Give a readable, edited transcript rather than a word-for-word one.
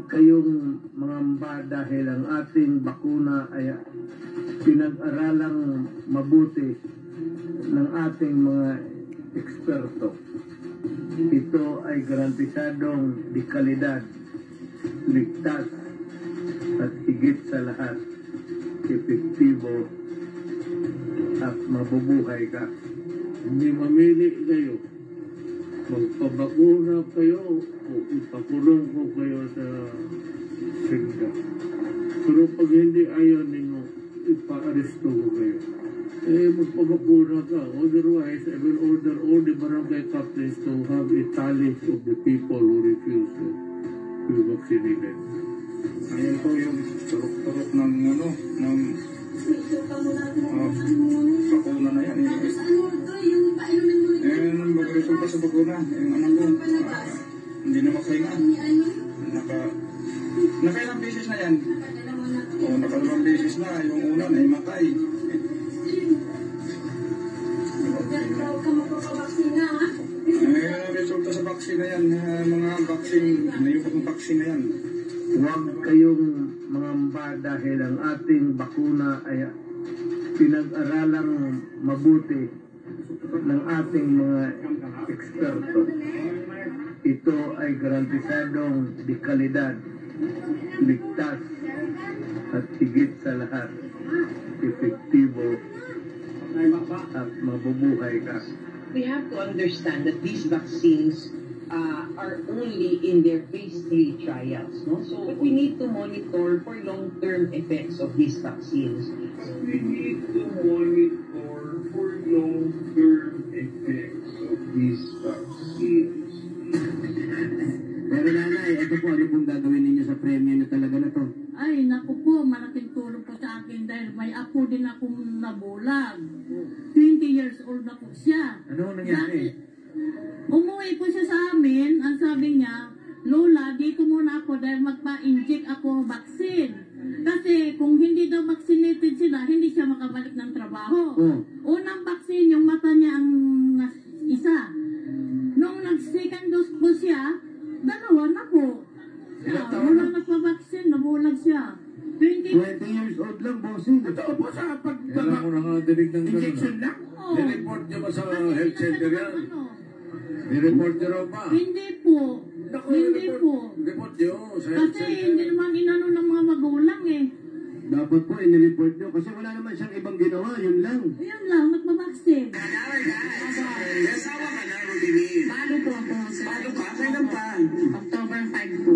kayong mangamba dahil ang ating bakuna ay pinag-aralang mabuti ng ating mga eksperto. Ito ay garantisadong di kalidad, ligtas, at higit sa lahat, epektibo at mabubuhay ka. Hindi mamili kayo. Magpabakuna kayo o ipakulong ko kayo sa silda. Pero pag hindi ayaw ninyo, ipa-aresto ko kayo. Magpabakuna ka. Otherwise, I will order all the barangay captains to have a tally of the people who refuse to be vaccinated. Ayan po yung turok-turok ng bakuna na yan. Magresulta sa bakuna. Yung anak ko, hindi na makahinga. Nakailang beses na yan. O, nakalawang beses na. Yung una na imatay. Resulta sa vaccine na yan. Mga vaccine, yung vaccine na yan. Huwag kayong mangamba dahil ang ating bakuna ay pinag-aralang mabuti ng ating mga eksperto. Ito ay garantisadong di kalidad, ligtas, at higit sa lahat, epektibo at mabubuhay ka. We have to understand that these vaccines are only in their phase 3 trials, no? So we need to monitor for long-term effects of these vaccines. We need to monitor for long-term effects of these vaccines. Pero nanay, ito po, ano pong gagawin ninyo sa premyo na talaga na to? Ay, naku po, malaking tulong po sa akin dahil may apo din akong nabulag. 20 years old na po siya. Ano nangyari? Umuwi po siya sa amin, ang sabi niya, Lola, dito muna ako dahil magpa-inject ako vaccine. Kasi kung hindi daw vaccinated sila, hindi siya makabalik ng trabaho. Unang vaccine, yung mata niya ang isa. Nung nag-second dose po siya, dalawa na po. Wala nagpa-vaccine, nabulag siya. 20 years old lang, bossing. Ito po sa pagkaka... mo na nga dinig ng Injection lang? Nireport niyo ba sa health center yan? Nireport niyo raw ba? Hindi po. Hindi po. Report niyo sa health Kasi center. hindi naman inano ng mga magulang eh. Dapat po, inireport nyo. Kasi wala naman siyang ibang ginawa, yun lang. Yun lang, nagpa-vaccine. Asawa ka na, Rodini. Bago po ako. Bago ka? Kailan pa? October 5 po.